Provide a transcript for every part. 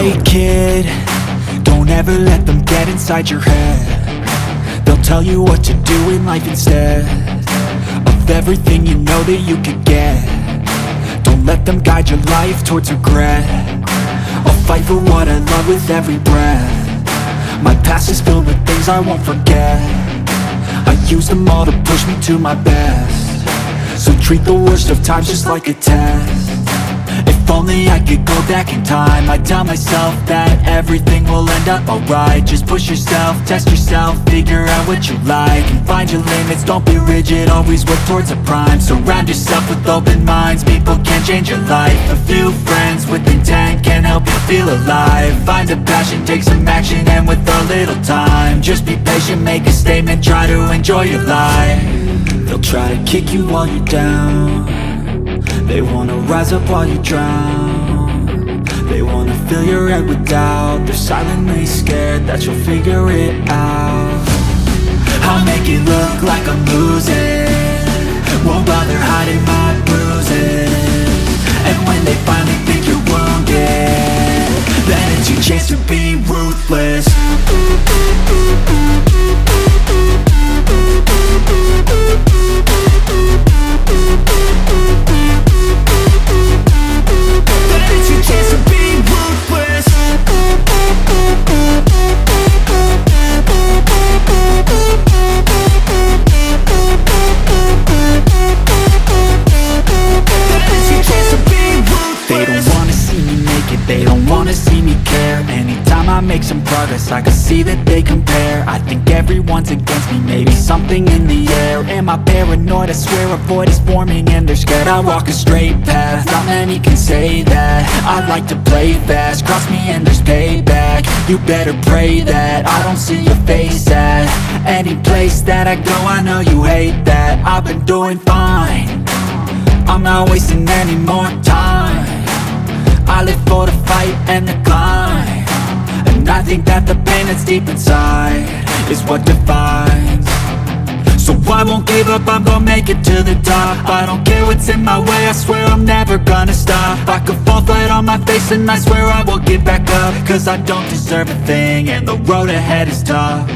Hey kid, don't ever let them get inside your head. They'll tell you what to do in life instead of everything you know that you could get. Don't let them guide your life towards regret. I'll fight for what I love with every breath. My past is filled with things I won't forget. I use them all to push me to my best. So treat the worst of times just like a test. If only I could go back in time, I'd tell myself that everything will end up alright. Just push yourself, test yourself, figure out what you like, and find your limits, don't be rigid, always work towards a prime. Surround yourself with open minds, people can change your life. A few friends with intent can help you feel alive. Find a passion, take some action, and with a little time, just be patient, make a statement, try to enjoy your life. They'll try to kick you while you're down. They wanna rise up while you drown. They wanna fill your head with doubt. They're silently scared that you'll figure it out. I'll make it look like I'm losing, won't bother hiding my bruises. And when they finally think you're wounded, then it's your chance to be ruthless. They don't wanna see me care. Anytime I make some progress, I can see that they compare. I think everyone's against me, maybe something in the air. Am I paranoid? I swear a void is forming and they're scared. I walk a straight path, not many can say that. I like to play fast, cross me and there's payback. You better pray that I don't see your face at any place that I go. I know you hate that. I've been doing fine, I'm not wasting any more time. I live for the fight and the climb, and I think that the pain that's deep inside is what defines. So I won't give up, I'm gonna make it to the top. I don't care what's in my way, I swear I'm never gonna stop. I could fall flat on my face and I swear I will get back up, cause I don't deserve a thing and the road ahead is tough.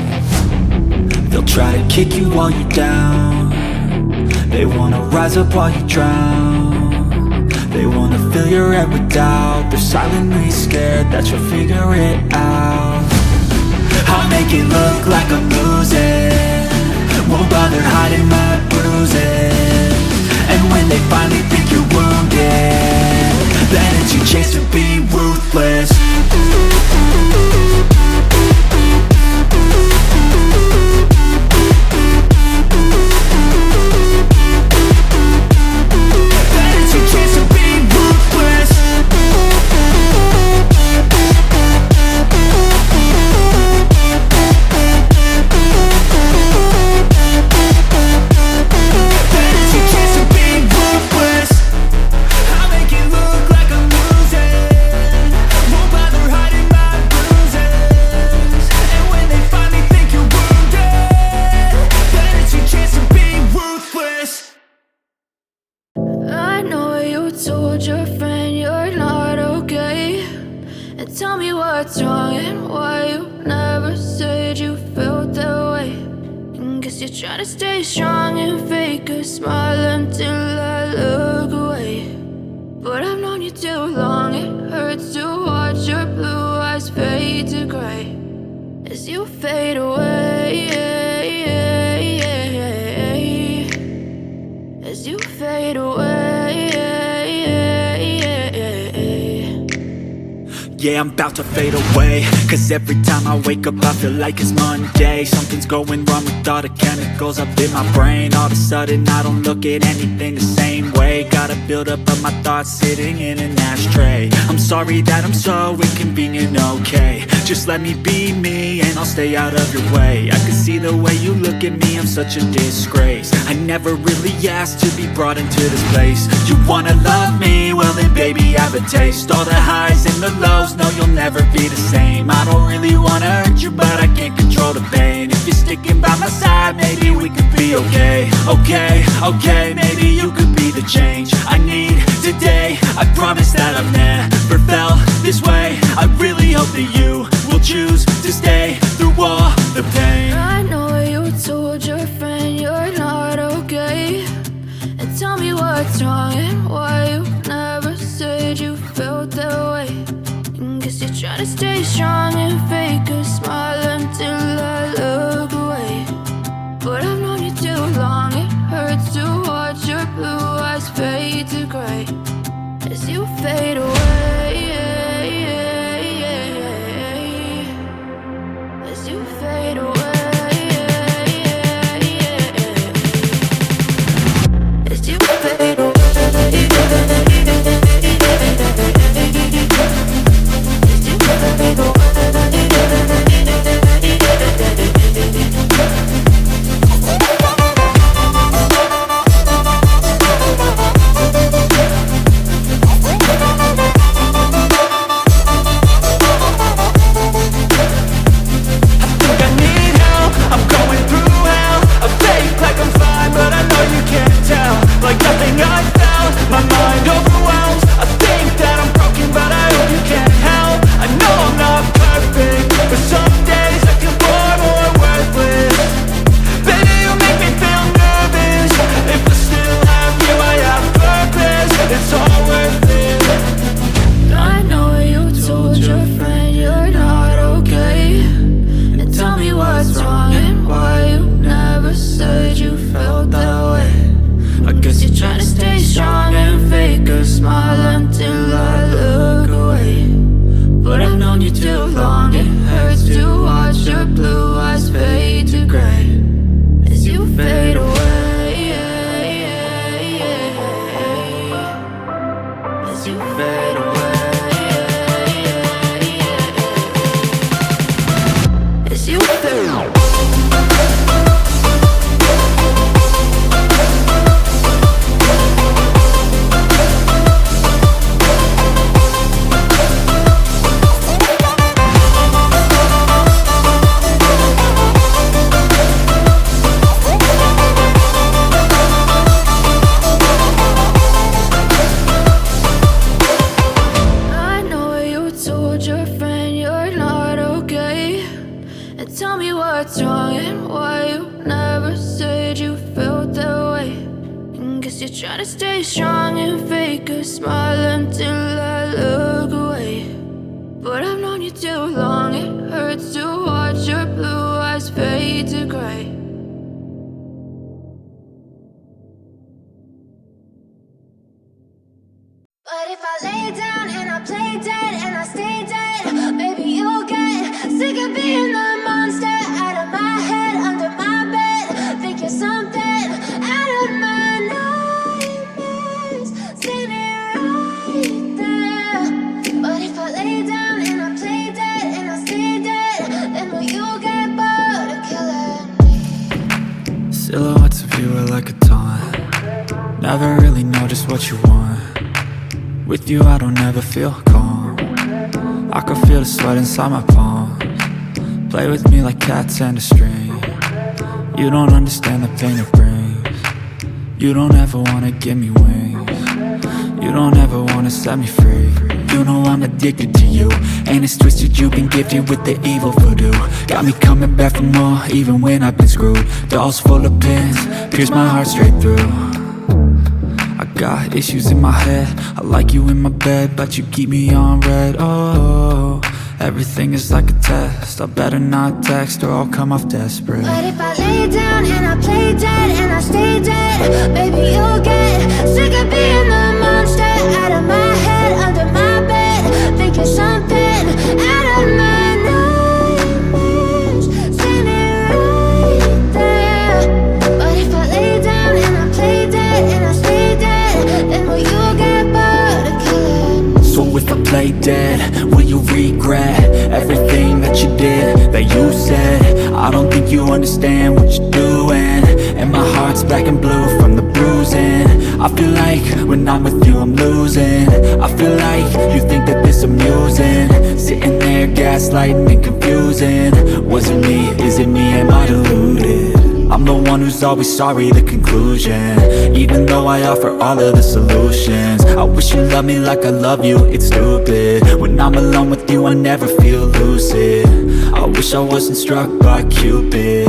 They'll try to kick you while you're down. They wanna rise up while you drown. They wanna fill your head with doubt. They're silently scared that you'll figure it out. I'll make it look like I'm losing, won't bother hiding my bruises. And when they finally think you're wounded, then it's your chance to be ruthless. What's wrong and why you never said you felt that way? And guess you're trying to stay strong and fake a smile until I look away. But I've known you too long, it hurts to watch your blue eyes fade to gray as you fade away, as you fade away. Yeah, I'm about to fade away, cause every time I wake up I feel like it's Monday. Something's going wrong with all the chemicals up in my brain. All of a sudden I don't look at anything the same way. Got a buildup of my thoughts sitting in an ashtray. I'm sorry that I'm so inconvenient, okay. Just let me be me and I'll stay out of your way. I can see the way you look at me, I'm such a disgrace. I never really asked to be brought into this place. You wanna love me? Well then baby I have a taste. All the highs and the lows, no you'll never be the same. I don't really wanna hurt you but I can't control the pain. If you're sticking by my side maybe we could be okay. Okay, maybe you could be the change I need today. I promise that I've never felt this way. I really that you will choose to stay through all the pain. I know you told your friend you're not okay, and tell me what's wrong and why you never said you felt that way. And guess you're trying to stay strong and fake a smile until I look away. But I've known you too long, it hurts to watch your blue eyes fade to gray as you fade away. As you fade away. As you fade away. Like nothing I found, my mind overwhelms. I think that I'm broken, but I hope you can't help. I know I'm not perfect, but some days I feel far more worthless. Baby, you make me feel nervous. If I still have you, I have purpose. It's all worth it. I know you told your friend you're not okay, and tell me what's wrong and why you never said you felt that way. I guess you're trying to stay strong and fake a smile until I look away. But I've known you too long, it hurts to watch your blue eyes fade to gray as you fade away. As you fade away. As you fade away. What's wrong and why you never said you felt that way. And guess you're trying to stay strong and fake a smile until I look away. But I've known you too long, it hurts to watch your blue eyes fade to gray. But if I lay down and I play dead and I stay dead, maybe you'll get sick of being the monster out of my head, under my bed. Think you're something out of my nightmares, standing right there. But if I lay down and I play dead and I stay dead, then will you get bored of killing me? Silhouettes of you are like a taunt. Never really know just what you want. With you I don't ever feel calm. I can feel the sweat inside my palms. Play with me like cats and a string. You don't understand the pain it brings. You don't ever wanna give me wings. You don't ever wanna set me free. You know I'm addicted to you, and it's twisted, you've been gifted with the evil voodoo. Got me coming back for more, even when I've been screwed. Dolls full of pins, pierce my heart straight through. I got issues in my head, I like you in my bed, but you keep me on red. Oh, everything is like a test. I better not text or I'll come off desperate. But if I lay down and I play dead and I stay dead, maybe you'll get sick of being the monster out of my head, under my bed. Think you're something out of my nightmares, standing right there. But if I lay down and I play dead and I stay dead, then will you get bored of killing me? So if I play dead, will you regret everything that you did, that you said? I don't think you understand what you're doing, and my heart's black and blue from the bruising. I feel like when I'm with you I'm losing. I feel like you think that this amusing, sitting there gaslighting and confusing. Was it me? Is it me? Am I deluded? I I'm the one who's always sorry, the conclusion. Even though I offer all of the solutions. I wish you loved me like I love you, it's stupid. When I'm alone with you I never feel lucid. I wish I wasn't struck by Cupid.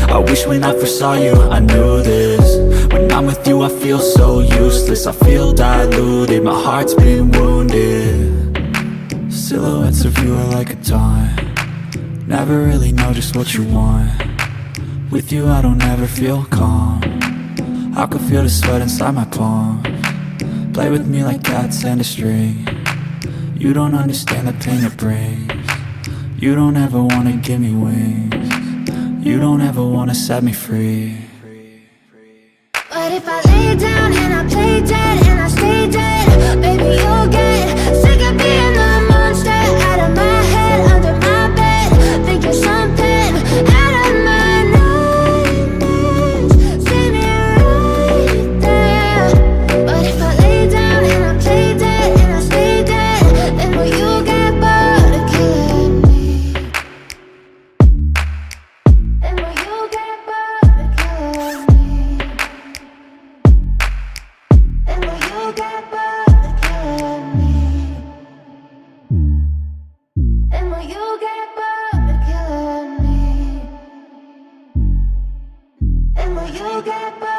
I wish when I first saw you I knew this. When I'm with you I feel so useless. I feel diluted, my heart's been wounded. Silhouettes of you are like a taunt. Never really know just what you want. With you I don't ever feel calm. I can feel the sweat inside my palm. Play with me like cats and a string. You don't understand the pain it brings. You don't ever wanna give me wings. You don't ever wanna set me free. But if I lay down and I play dead and I stay dead, baby you'll get sick of being the monster out of my head, under my bed. Think you're something out of my nightmares. See me right there. But if I lay down and I play dead and I stay dead, then will you get bored of killing me? Then will you get bored of killing me? And will you get bored of killing me? And will you get bored of killing me? And will you get bored?